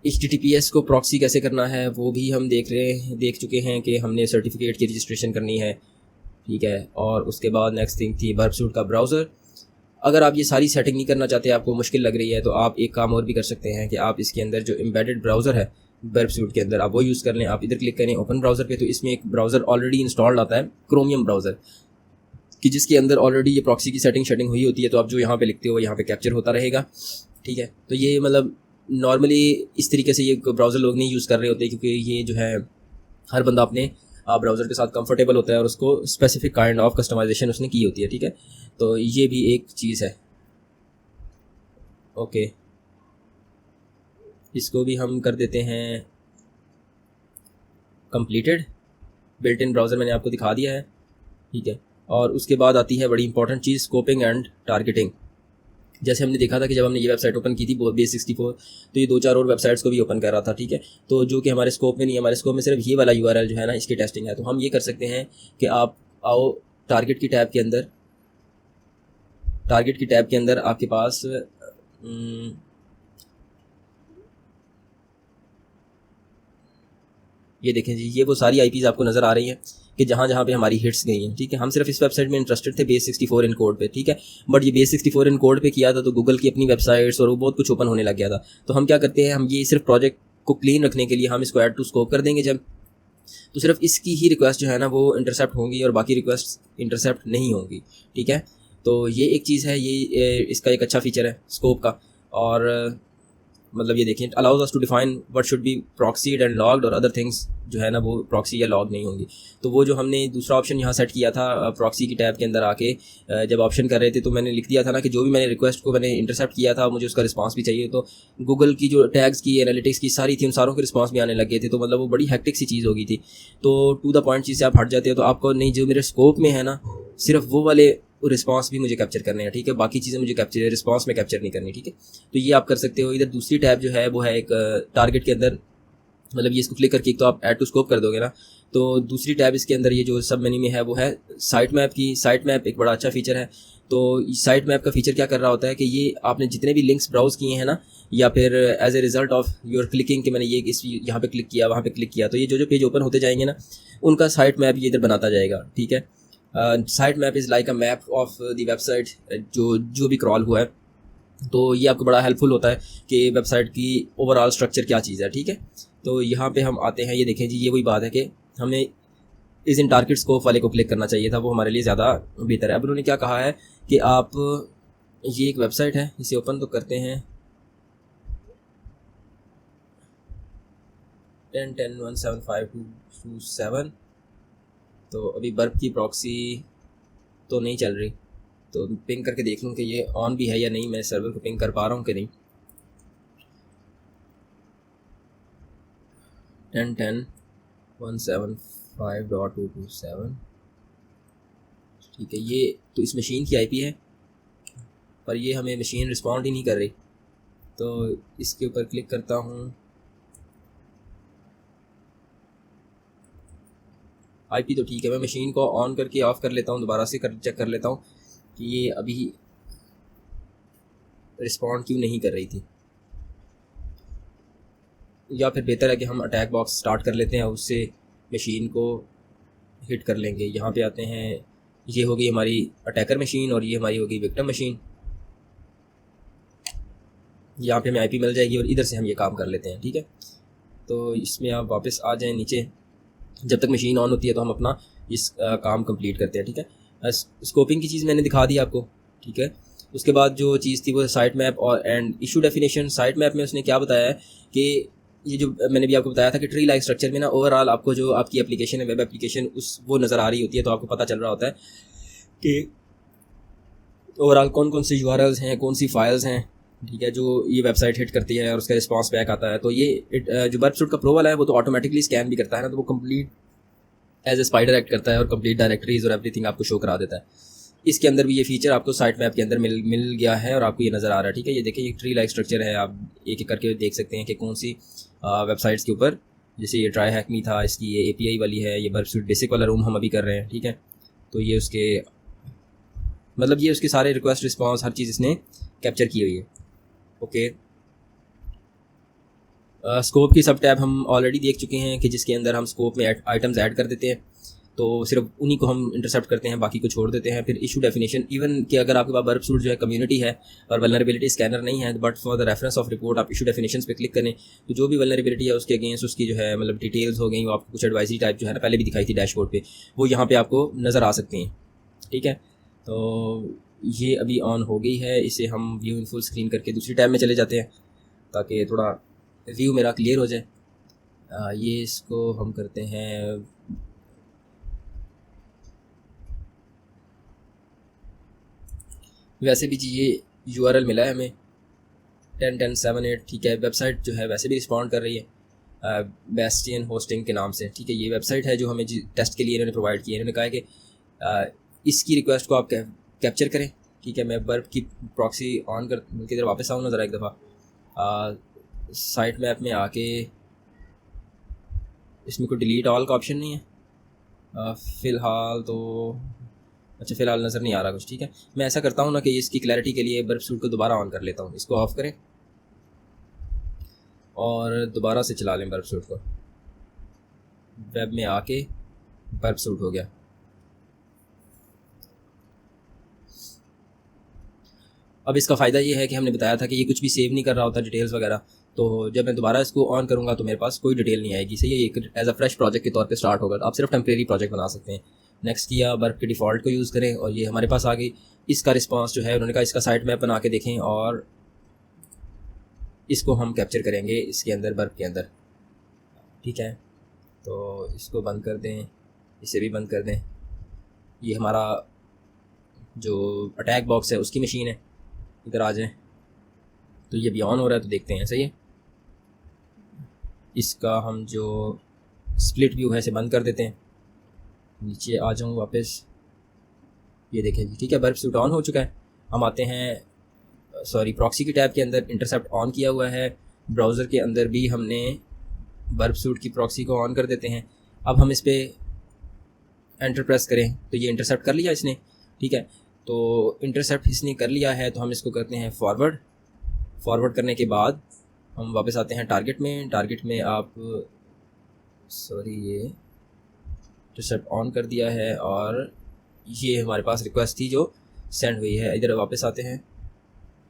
HTTPS को proxy कैसे करना है वो भी हम देख चुके हैं कि हमने सर्टिफिकेट की रजिस्ट्रेशन करनी है, ठीक है। और उसके बाद नेक्स्ट थिंग थी बर्ब सूट का ब्राउज़र। अगर आप ये सारी सेटिंग नहीं करना चाहते, आपको मुश्किल लग रही है, तो आप एक काम और भी कर सकते हैं कि आप इसके अंदर जो एम्बेडेड ब्राउज़र है बर्ब सूट के अंदर, आप वो यूज़ कर लें। आप इधर क्लिक करें ओपन ब्राउज़र पे, तो इसमें एक ब्राउज़र ऑलरेडी इंस्टॉल्ड आता है, क्रोमियम ब्राउज़र, कि जिसके अंदर ऑलरेडी ये प्रॉक्सी की सेटिंग हुई होती है। तो आप जो यहाँ पे लिखते हो यहाँ पे कैप्चर होता रहेगा, ठीक है। तो ये मतलब नॉर्मली इस तरीके से ये ब्राउज़र लोग नहीं यूज़ कर रहे होते, क्योंकि ये जो है हर बंदा अपने ब्राउज़र के साथ कंफर्टेबल होता है और उसको स्पेसिफिक काइंड ऑफ कस्टमाइजेशन उसने की होती है, ठीक है। तो ये भी एक चीज़ है। ओके, इसको भी हम कर देते हैं कंप्लीटेड। बिल्ट इन ब्राउज़र मैंने आपको दिखा दिया है, ठीक है। और उसके बाद आती है बड़ी important cheese, scoping and targeting. जैसे हमने देखा था कि जब हमने ये वेबसाइट ओपन की थी base64, तो ये 2-4 और वेबसाइट्स को भी ओपन कर रहा था, ठीक है। तो जो कि हमारे स्कोप में नहीं है, हमारे स्कोप में सिर्फ ये वाला URL जो है ना, इसकी टेस्टिंग है। तो हम ये कर सकते हैं कि आप आओ टारगेट की टैब के अंदर आपके पास ये देखें जी, ये वो सारी IPs आपको नज़र आ रही हैं कि जहाँ जहाँ पे हमारी हिट्स गई हैं, ठीक है। हम सिर्फ इस वेबसाइट में इंटरेस्टेड थे base64 इन कोड पे, ठीक है। बट ये base64 इन कोड पे किया था तो गूगल की अपनी वेबसाइट्स और वो बहुत कुछ ओपन होने लग गया था। तो हम क्या करते हैं, हम ये सिर्फ प्रोजेक्ट को क्लीन रखने के लिए हम इसको ऐड टू स्कोप कर देंगे जब, तो सिर्फ इसकी ही रिक्वेस्ट जो है ना वो इंटरसेप्ट होंगी और बाकी रिक्वेस्ट इंटरसेप्ट नहीं होंगी, ठीक है। तो ये एक चीज़ है, ये इसका एक अच्छा फीचर है स्कोप का। और मतलब ये देखें, allows us to define what should be proxied and logged और अदर थिंग्स जो है ना वो प्रॉक्सी या लॉग नहीं होंगी। तो वो जो हमने दूसरा ऑप्शन यहाँ सेट किया था प्रॉक्सी की टैब के अंदर आके, जब ऑप्शन कर रहे थे तो मैंने लिख दिया था ना कि जो भी मैंने रिक्वेस्ट को मैंने इंटरसेप्ट किया था मुझे उसका रिस्पांस भी चाहिए। तो गूगल की जो टैग्स की एनालिटिक्स की सारी थी, उन सारों के रिस्पांस भी आने लग गए थे। तो मतलब वो बड़ी हेक्टिक सी चीज़ हो गई थी। तो टू द पॉइंट चीज़ से आप हट जाते हो तो आपको नहीं, जो मेरे स्कोप में है ना सिर्फ वो वाले रिस्पांस भी मुझे कैप्चर करने हैं, ठीक है। बाकी चीज़ें मुझे कैप्चर रिस्पांस में कैप्चर नहीं करनी, ठीक है। तो ये आप कर सकते हो। इधर दूसरी टैब जो है वो है एक टारगेट के अंदर, मतलब ये इसको क्लिक करके एक तो आप ऐड टू स्कोप कर दोगे ना, तो दूसरी टैब इसके अंदर ये जो सब मेन्यू में है वो है साइट मैप की। साइट मैप एक बड़ा अच्छा फीचर है। तो साइट मैप का फीचर क्या कर रहा होता है कि ये आपने जितने भी लिंक्स ब्राउज किए हैं ना, या फिर as a result of your clicking कि मैंने ये इस यहाँ पे क्लिक किया, वहाँ पे क्लिक किया, तो ये जो पेज ओपन होते जाएंगे ना उनका साइट मैप ये इधर बनाता जाएगा, ठीक है। Site map is like a map of the website जो भी क्रॉल हुआ है। तो ये आपको बड़ा हेल्पफुल होता है कि वेबसाइट की ओवरऑल स्ट्रक्चर क्या चीज़ है, ठीक है। तो यहाँ पे हम आते हैं, ये देखें जी, ये वही बात है कि हमें इस इन टारगेट स्कोप वाले को क्लिक करना चाहिए था, वो हमारे लिए ज़्यादा बेहतर है। अब उन्होंने क्या कहा है कि आप, ये एक वेबसाइट है, इसे ओपन तो करते हैं 10.10.175.2.7। तो अभी बर्फ की प्रॉक्सी तो नहीं चल रही, तो पिंग करके देख लूँ कि ये ऑन भी है या नहीं, मैं सर्वर को पिंग कर पा रहा हूँ कि नहीं। 10.10.175.2.7, ठीक है। ये तो इस मशीन की IP है, पर ये हमें मशीन रिस्पॉन्ड ही नहीं कर रही। तो इसके ऊपर क्लिक करता हूँ, IP तो ठीक है। मैं मशीन को ऑन करके ऑफ़ कर लेता हूँ, दोबारा से चेक कर लेता हूँ कि ये अभी रिस्पॉन्ड क्यों नहीं कर रही थी। या फिर बेहतर है कि हम अटैक बॉक्स स्टार्ट कर लेते हैं, उससे मशीन को हिट कर लेंगे। यहाँ पे आते हैं, ये हो गई हमारी अटैकर मशीन और ये हमारी हो गई विक्टिम मशीन। यहाँ पे हमें IP मिल जाएगी और इधर से हम ये काम कर लेते हैं, ठीक है। तो इसमें आप वापस आ जाएं नीचे, जब तक मशीन ऑन होती है तो हम अपना इस काम कंप्लीट करते हैं, ठीक है। स्कोपिंग की चीज़ मैंने दिखा दी आपको, ठीक है। उसके बाद जो चीज़ थी वो साइट मैप और and issue definition. Site map में उसने क्या बताया है कि ये जो मैंने भी आपको बताया था कि ट्री लाइक स्ट्रक्चर में ना ओवरऑल आपको जो आपकी एप्लीकेशन है, वेब एप्लीकेशन, वो नज़र आ रही होती है। तो आपको पता चल रहा होता है कि ओवरऑल कौन कौन से URLs हैं, कौन सी फाइल्स हैं, ठीक है, जो ये वेबसाइट हिट करती है और उसका रिस्पांस बैक आता है। तो ये जो बर्ब सूट का प्रो वाला है वो तो ऑटोमेटिकली स्कैन भी करता है ना, तो वो complete as a spider act करता है और कंप्लीट डायरेक्टरीज और एवरीथिंग आपको शो करा देता है। इसके अंदर भी ये फीचर आपको साइट मैप के अंदर मिल गया है और आपको ये नज़र आ रहा है, ठीक है। ये देखिए, ये ट्री लाइक स्ट्रक्चर है, आप एक एक करके देख सकते हैं कि कौन सी वेबसाइट्स के ऊपर, जैसे ये ट्राई हैक मी था, इसकी ये API वाली है, ये बर्ब सूट बेसिक वाला रूम हम अभी कर रहे हैं, ठीक है। तो ये उसके मतलब ये उसके सारे रिक्वेस्ट रिस्पांस हर चीज़ इसने कैप्चर की हुई है, ओके। स्कोप की सब टैब हम ऑलरेडी देख चुके हैं कि जिसके अंदर हम स्कोप में आइटम्स ऐड कर देते हैं, तो सिर्फ उन्हीं को हम इंटरसेप्ट करते हैं, बाकी को छोड़ देते हैं। फिर इशू डेफिनेशन, इवन कि अगर आपके पास बर्ब सूट जो है कम्युनिटी है और वल्नरेबिलिटी स्कैनर नहीं है, but for the reference of report आप इशू डेफिनेशन पे क्लिक करें तो जो भी वल्नरेबिलिटी है उसके अगेंस्ट उसकी जो है मतलब डिटेल्स हो गई, वो आपको कुछ एडवाइजरी टाइप जो है ना पहले भी दिखाई थी डैशबोर्ड पे, वो यहाँ पे आपको नज़र आ सकती हैं। ठीक है, तो ये अभी ऑन हो गई है। इसे हम व्यू इन फुल स्क्रीन करके दूसरी टैब में चले जाते हैं ताकि थोड़ा व्यू मेरा क्लियर हो जाए। ये इसको हम करते हैं वैसे भी जी ये URL मिला है हमें 10.10.7.8। ठीक है, वेबसाइट जो है वैसे भी रिस्पॉन्ड कर रही है बेस्टियन होस्टिंग के नाम से। ठीक है, ये वेबसाइट है जो हमें टेस्ट के लिए इन्होंने प्रोवाइड की है। इन्होंने कहा है कि इसकी रिक्वेस्ट को आप कैप्चर करें। ठीक है, मैं बर्ब की प्रॉक्सी ऑन कर के इधर वापस आऊँ ना ज़रा एक दफ़ा साइट मैप में आके, इसमें कोई डिलीट ऑल का ऑप्शन नहीं है फ़िलहाल तो, अच्छा फ़िलहाल नज़र नहीं आ रहा कुछ। ठीक है, मैं ऐसा करता हूँ ना कि इसकी क्लैरिटी के लिए बर्ब सूट को दोबारा ऑन कर लेता हूँ। इसको ऑफ़ करें और दोबारा से चला लें बर्ब सूट को। वेब में आके बर्ब सूट हो गया। अब इसका फ़ायदा ये है कि हमने बताया था कि ये कुछ भी सेव नहीं कर रहा होता डिटेल्स वगैरह, तो जब मैं दोबारा इसको ऑन करूँगा तो मेरे पास कोई डिटेल नहीं आएगी। सही है, ये एज अ फ्रेश प्रोजेक्ट के तौर पे स्टार्ट होगा। आप सिर्फ टेम्प्रेरी प्रोजेक्ट बना सकते हैं। नेक्स्ट किया, बर्ब के डिफ़ॉल्ट को यूज़ करें और ये हमारे पास आ गई। इसका रिस्पांस जो है उन्होंने कहा इसका साइट मैप बना के देखें और इसको हम कैप्चर करेंगे इसके अंदर बर्ब के अंदर। ठीक है, तो इसको बंद कर दें, इसे भी बंद कर दें। ये हमारा जो अटैक बॉक्स है उसकी मशीन है, इधर आ जाएं। तो ये भी ऑन हो रहा है तो देखते हैं। सही है, इसका हम जो स्प्लिट व्यू है इसे बंद कर देते हैं। नीचे आ जाऊँ वापस, ये देखें जी। ठीक है, बर्ब सूट ऑन हो चुका है। हम आते हैं प्रॉक्सी की टैब के अंदर, इंटरसेप्ट ऑन किया हुआ है। ब्राउज़र के अंदर भी हमने बर्ब सूट की प्रॉक्सी को ऑन कर देते हैं। अब हम इस पर एंटर प्रेस करें तो ये इंटरसेप्ट कर लिया इसने। ठीक है, तो इंटरसेप्ट इसने कर लिया है तो हम इसको करते हैं फॉरवर्ड करने के बाद हम वापस आते हैं टारगेट में आप ये इंटरसेप्ट ऑन कर दिया है और ये हमारे पास रिक्वेस्ट थी जो सेंड हुई है। इधर वापस आते हैं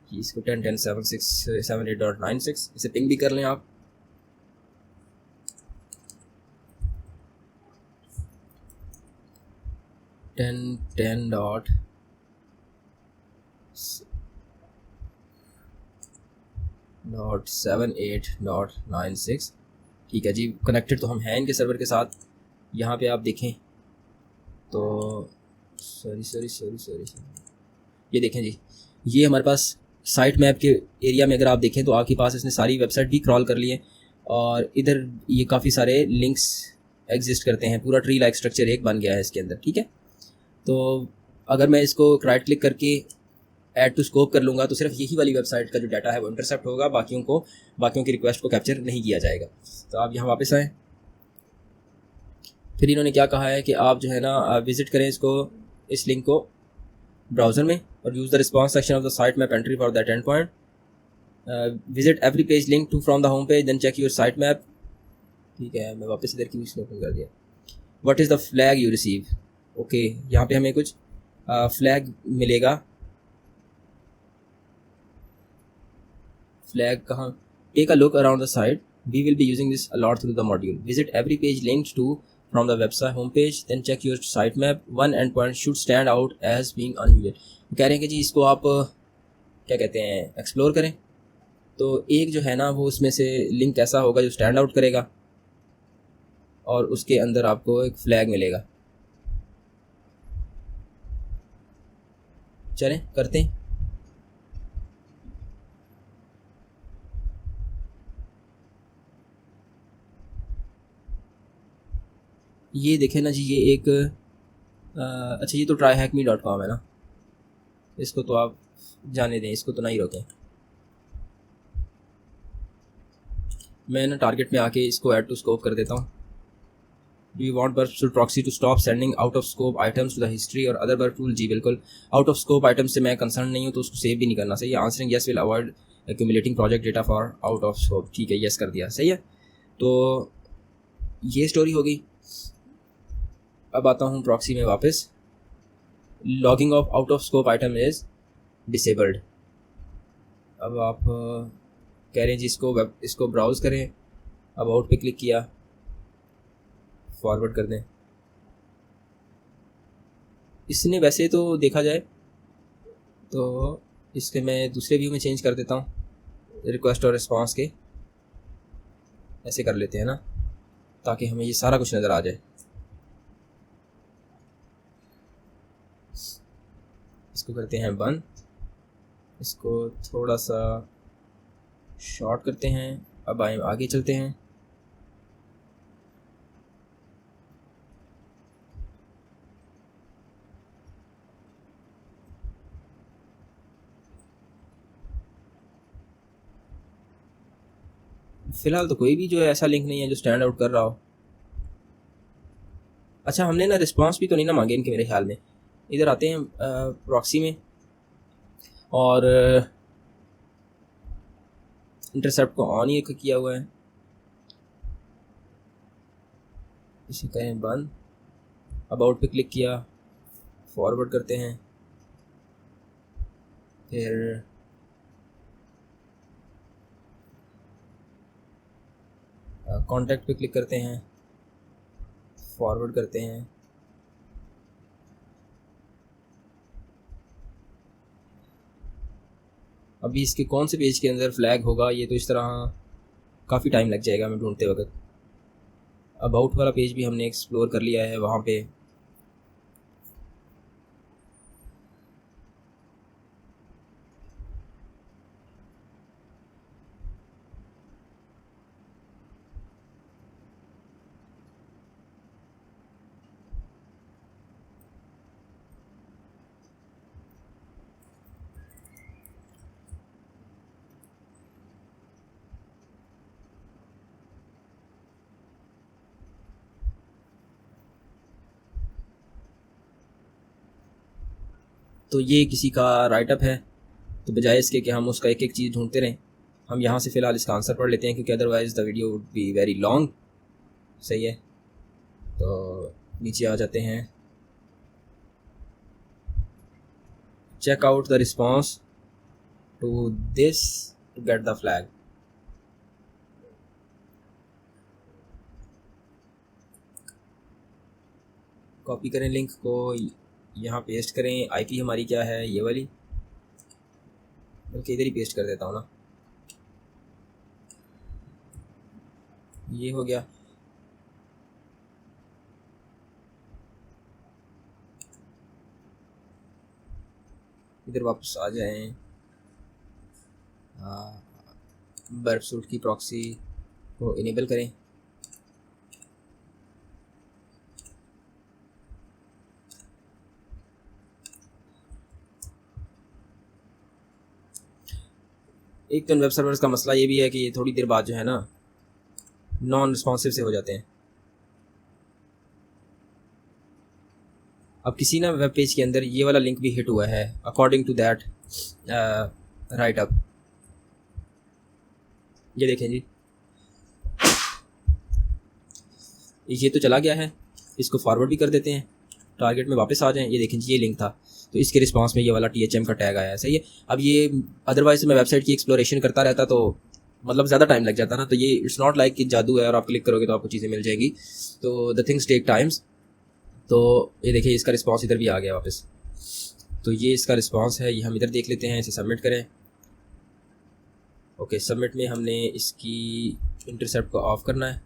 कि इसको 10.10.7.6.7.8.96 इसे पिंग भी कर लें आप। .10.7.8.96। ठीक है जी, कनेक्टेड तो हम हैं इनके सर्वर के साथ। यहाँ पे आप देखें तो सॉरी ये देखें जी, ये हमारे पास साइट मैप के एरिया में अगर आप देखें तो आपके पास इसने सारी वेबसाइट भी क्रॉल कर ली है और इधर ये काफ़ी सारे लिंक्स एग्जिस्ट करते हैं। पूरा ट्री लाइक स्ट्रक्चर एक बन गया है इसके अंदर। ठीक है, तो अगर मैं इसको राइट क्लिक करके ऐड टू स्कोप कर लूँगा तो सिर्फ यही वाली वेबसाइट का जो डाटा है वो इंटरसेप्ट होगा, बाकियों की रिक्वेस्ट को कैप्चर नहीं किया जाएगा। तो आप यहाँ वापस आएँ। फिर इन्होंने क्या कहा है कि आप जो है ना विज़िट करें इस लिंक को ब्राउज़र में और use the response section of the site map entry for that end point. Visit every page link to from the home page then check your site map. ठीक है, मैं वापस इधर की ओपन कर दिया। What is the flag you receive. Okay, यहाँ पे हमें कुछ फ्लैग मिलेगा। फ्लैग कहाँ? Take a look around the site, we will be using this a lot through the module. Visit every page linked to from the website homepage, then check your sitemap. One endpoint should stand out as being unusual. कह रहे हैं कि जी इसको आप क्या कहते हैं explore करें। तो एक जो है ना वो उसमें से लिंक ऐसा होगा जो स्टैंड आउट करेगा और उसके अंदर आपको एक फ्लैग मिलेगा। चलें करते हैं। ये देखें ना जी, ये एक अच्छा ये तो tryhackme.com है ना, इसको तो आप जाने दें, इसको तो नहीं रोकें। मैं ना टारगेट में आके इसको ऐड टू स्कोप कर देता हूँ। Do you want Burp Suite proxy to stop sending out of scope items to the history और अदर बर्ब टूल। जी बिल्कुल, आउट ऑफ स्कोप आइटम से मैं कंसर्न नहीं हूँ तो उसको सेव भी नहीं करना चाहिए। Answering yes will avoid accumulating project data for out of scope, ठीक है, यस कर दिया, सही है। तो ये स्टोरी हो गई। अब आता हूँ प्रॉक्सी में वापस। Logging off out of scope item is disabled. अब आप कह रहे हैं जी इसको ब्राउज़ करें। अब आउट पे क्लिक किया, फॉरवर्ड कर दें। इसने वैसे तो देखा जाए तो इसके मैं दूसरे व्यू में चेंज कर देता हूँ, रिक्वेस्ट और रिस्पांस के ऐसे कर लेते हैं ना, ताकि हमें ये सारा कुछ नज़र आ जाए। इसको करते हैं बंद, इसको थोड़ा सा शॉर्ट करते हैं। अब आगे चलते हैं। फिलहाल तो कोई भी जो है ऐसा लिंक नहीं है जो स्टैंड आउट कर रहा हो। अच्छा, हमने ना रिस्पांस भी तो नहीं ना मांगे इनके, मेरे ख्याल में। इधर आते हैं प्रॉक्सी में और इंटरसेप्ट को ऑन ही किया हुआ है, इसे करें बंद। अबाउट पे क्लिक किया, फॉरवर्ड करते हैं, फिर कॉन्टैक्ट पे क्लिक करते हैं, फॉरवर्ड करते हैं। अभी इसके कौन से पेज के अंदर फ्लैग होगा ये तो इस तरह काफ़ी टाइम लग जाएगा हमें ढूंढते वक्त। अबाउट वाला पेज भी हमने एक्सप्लोर कर लिया है, वहाँ पे तो ये किसी का राइटअप है, तो बजाय इसके कि हम उसका एक एक चीज़ ढूंढते रहें, हम यहाँ से फ़िलहाल इसका आंसर पढ़ लेते हैं, क्योंकि otherwise the video would be very long. सही है, तो नीचे आ जाते हैं। Check out the response to this to get the flag. Copy करें लिंक को, यहाँ पेस्ट करें। आईपी हमारी क्या है, ये वाली, बल्कि इधर ही पेस्ट कर देता हूँ ना, ये हो गया। इधर वापस आ जाएं, बर्फ सूट की प्रॉक्सी को इनेबल करें। एक तो वेब सर्वर्स का मसला ये भी है कि ये थोड़ी देर बाद जो है ना नॉन रिस्पॉन्सिव से हो जाते हैं। अब किसी ना वेब पेज के अंदर ये वाला लिंक भी हिट हुआ है according to that write up, ये देखें जी, ये तो चला गया है। इसको फॉरवर्ड भी कर देते हैं, टारगेट में वापस आ जाएं। ये देखें जी, ये लिंक था, तो इसके रिस्पांस में ये वाला THM का टैग आया है। सही है। अब ये अदरवाइज मैं वेबसाइट की एक्सप्लोरेशन करता रहता तो मतलब ज़्यादा टाइम लग जाता ना, तो ये इट्स नॉट लाइक कि जादू है और आप क्लिक करोगे तो आपको चीज़ें मिल जाएंगी। तो द थिंग्स टेक टाइम्स। तो ये देखिए, इसका रिस्पांस इधर भी आ गया वापस। तो ये इसका रिस्पांस है, ये हम इधर देख लेते हैं। इसे सबमिट करें। ओके, सबमिट में हमने इसकी इंटरसेप्ट को ऑफ करना है।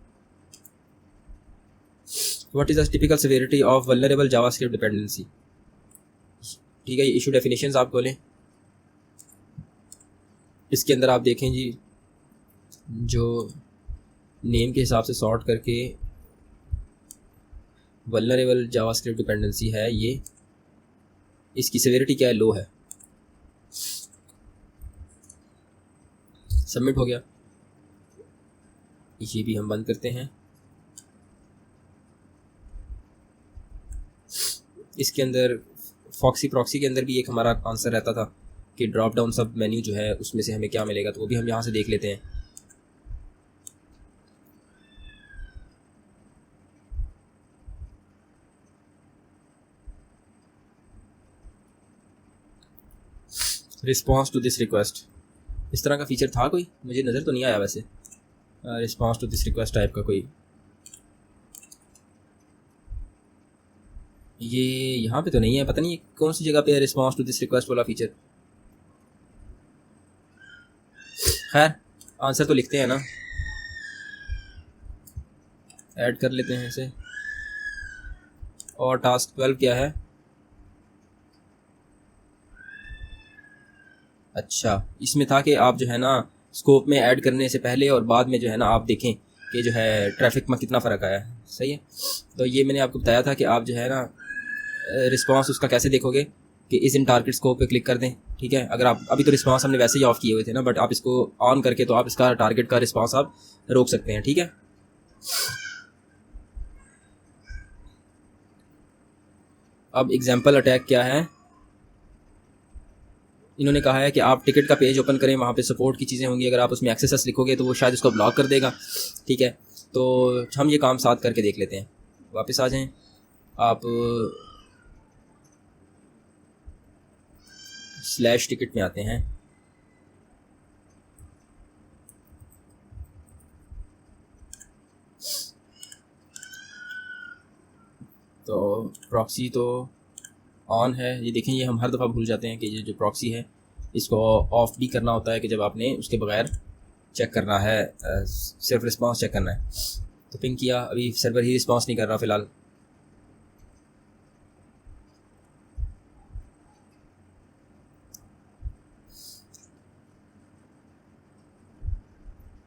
What is the typical severity of vulnerable JavaScript dependency. ठीक है, ये इशू डेफिनेशंस आप खोलें। इसके अंदर आप देखें जी, जो नेम के हिसाब से सॉर्ट करके वल्नरेबल जावास्क्रिप्ट डिपेंडेंसी है, ये इसकी सिवियरिटी क्या है, लो है। सबमिट हो गया। ये भी हम बंद करते हैं। इसके अंदर फॉक्सी प्रॉक्सी के अंदर भी एक हमारा आंसर रहता था, कि ड्रॉप डाउन सब मेन्यू जो है उसमें से हमें क्या मिलेगा, तो वो भी हम यहाँ से देख लेते हैं। रिस्पॉन्स टू दिस रिक्वेस्ट, इस तरह का फीचर था कोई, मुझे नज़र तो नहीं आया वैसे। Response to this request type का कोई, ये यहाँ पे तो नहीं है, पता नहीं कौन सी जगह पे है रिस्पॉन्स टू दिस रिक्वेस्ट वाला फीचर। खैर आंसर तो लिखते हैं ना, ऐड कर लेते हैं इसे। और टास्क 12 क्या है? अच्छा, इसमें था कि आप जो है ना स्कोप में ऐड करने से पहले और बाद में जो है ना आप देखें कि जो है ट्रैफिक में कितना फ़र्क आया है। सही है, तो ये मैंने आपको बताया था कि आप जो है ना रिस्पांस उसका कैसे देखोगे कि इस इन टारगेट स्कोप पे क्लिक कर दें। ठीक है, अगर आप अभी तो रिस्पांस हमने वैसे ही ऑफ किए हुए थे ना, बट आप इसको ऑन करके तो आप इसका टारगेट का रिस्पांस आप रोक सकते हैं। ठीक है, अब एग्जाम्पल अटैक क्या है, इन्होंने कहा है कि आप टिकट का पेज ओपन करें, वहाँ पे सपोर्ट की चीज़ें होंगी, अगर आप उसमें एक्सेस लिखोगे तो वो शायद उसको ब्लॉक कर देगा। ठीक है, तो हम ये काम साथ करके देख लेते हैं। वापस आ जाएं आप, स्लैश टिकट में आते हैं, तो प्रॉक्सी तो ऑन है। ये देखें, ये हम हर दफ़ा भूल जाते हैं कि ये जो प्रॉक्सी है इसको ऑफ भी करना होता है कि जब आपने उसके बगैर चेक करना है, सिर्फ रिस्पांस चेक करना है। तो पिंग किया, अभी सर्वर ही रिस्पांस नहीं कर रहा फ़िलहाल।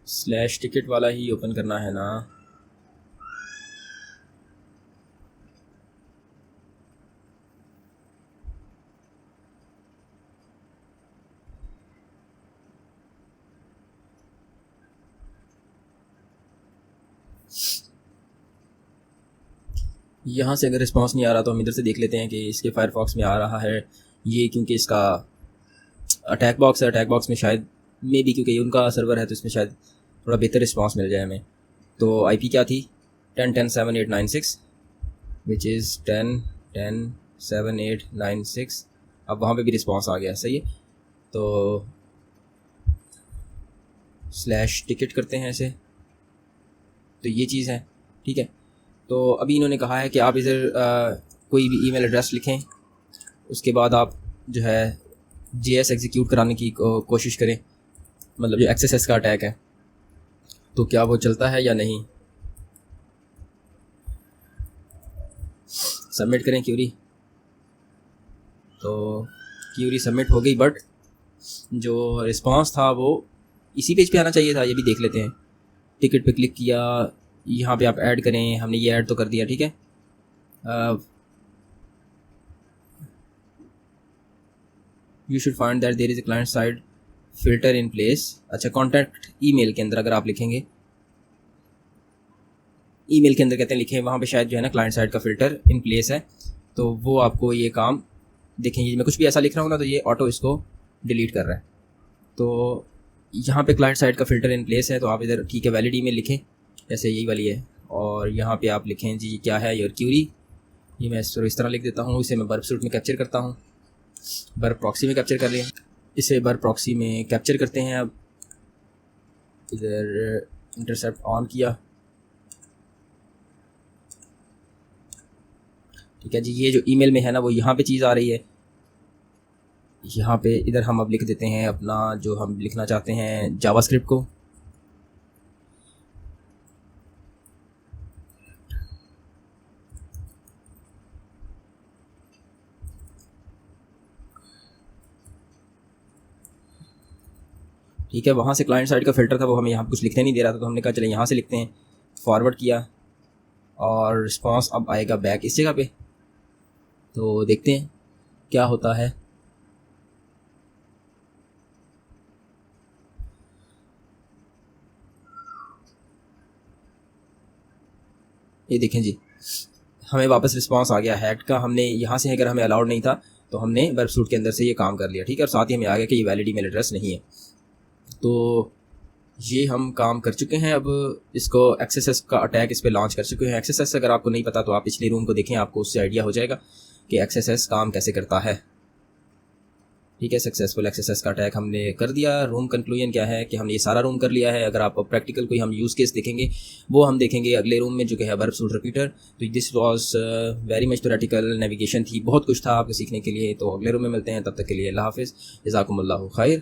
स्लैश टिकट वाला ही ओपन करना है ना। यहाँ से अगर रिस्पांस नहीं आ रहा तो हम इधर से देख लेते हैं कि इसके फायरफॉक्स में आ रहा है ये, क्योंकि इसका अटैक बॉक्स है, अटैक बॉक्स में शायद मे बी क्योंकि उनका सर्वर है तो इसमें शायद थोड़ा बेहतर रिस्पांस मिल जाए हमें। तो आईपी क्या थी? 10.10.7.896 विच इज़ 10.10.7.896। अब वहाँ पे भी रिस्पांस आ गया। सही है, तो स्लैश टिकट करते हैं ऐसे, तो ये चीज़ है। ठीक है, तो अभी इन्होंने कहा है कि आप इधर कोई भी ईमेल एड्रेस लिखें, उसके बाद आप जो है JS एग्जीक्यूट कराने की कोशिश करें, मतलब जो XSS का अटैक है, तो क्या वो चलता है या नहीं। सबमिट करें क्यूरी, तो क्यूरी सबमिट हो गई, बट जो रिस्पांस था वो इसी पेज पे आना चाहिए था। ये भी देख लेते हैं। टिकट पे क्लिक किया, यहाँ पे आप ऐड करें, हमने ये ऐड तो कर दिया। ठीक है, you should find that there is a client side filter in place. अच्छा, कॉन्टैक्ट ईमेल के अंदर अगर आप लिखेंगे, ईमेल के अंदर कहते हैं लिखें, वहाँ पे शायद जो है ना क्लाइंट साइड का फ़िल्टर इन प्लेस है, तो वो आपको ये काम देखेंगे। मैं कुछ भी ऐसा लिख रहा हूँ ना तो ये ऑटो इसको डिलीट कर रहा है। तो यहाँ पे क्लाइंट साइड का फ़िल्टर इन प्लेस है, तो आप इधर ठीक है वैलिड ईमेल लिखें, जैसे यही वाली है, और यहाँ पे आप लिखें जी क्या है योर क्यूरी। ये मैं इस तरह लिख देता हूँ। इसे मैं बर्ब सूट में कैप्चर करता हूँ, बर्ब प्रॉक्सी में कैप्चर कर लिया, इसे बर्ब प्रॉक्सी में कैप्चर करते हैं। अब इधर इंटरसेप्ट ऑन किया। ठीक है जी, ये जो ईमेल में है ना वो यहाँ पे चीज़ आ रही है, यहाँ पे इधर हम अब लिख देते हैं अपना जो हम लिखना चाहते हैं जावास्क्रिप्ट को। ठीक है, वहाँ से क्लाइंट साइड का फ़िल्टर था, वो हमें यहाँ कुछ लिखने नहीं दे रहा था, तो हमने कहा चले यहाँ से लिखते हैं। फॉरवर्ड किया और रिस्पांस अब आएगा बैक इस जगह पे, तो देखते हैं क्या होता है। ये देखें जी, हमें वापस रिस्पांस आ गया हैक्ड का। हमने यहाँ से अगर हमें अलाउड नहीं था तो हमने वर्ब सूट के अंदर से ये काम कर लिया, ठीक है। और साथ ही हमें आ गया कि ये वैलिड ईमेल एड्रेस नहीं है, तो ये हम काम कर चुके हैं। अब इसको XSS का अटैक इस पर लॉन्च कर चुके हैं। XSS अगर आपको नहीं पता तो आप पिछली रूम को देखें, आपको उससे आइडिया हो जाएगा कि XSS काम कैसे करता है, ठीक है। सक्सेसफुल XSS का अटैक हमने कर दिया। रूम कंक्लूजन क्या है कि हमने ये सारा रूम कर लिया है। अगर आप प्रैक्टिकल कोई हम यूज़ केस देखेंगे वो हम देखेंगे अगले रूम में, जो कि है वर्ब सूट रिपीटर। तो this was very much theoretical, navigation थी, बहुत कुछ था आपको सीखने के लिए। तो अगले रूम में मिलते हैं, तब तक के लिए अल्लाह हाफिज़, जज़ाकुमुल्लाहु खैर।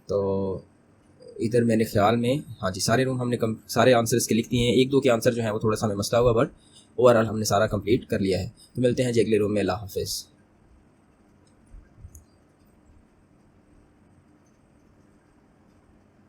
तो इधर मेरे ख्याल में हाँ जी सारे रूम हमने सारे आंसर्स के लिख दिए हैं। एक दो के आंसर जो हैं वो थोड़ा सा हमें मसला हुआ, बट ओवरऑल हमने सारा कंप्लीट कर लिया है। तो मिलते हैं जी अगले रूम में, अल्लाह हाफिज़।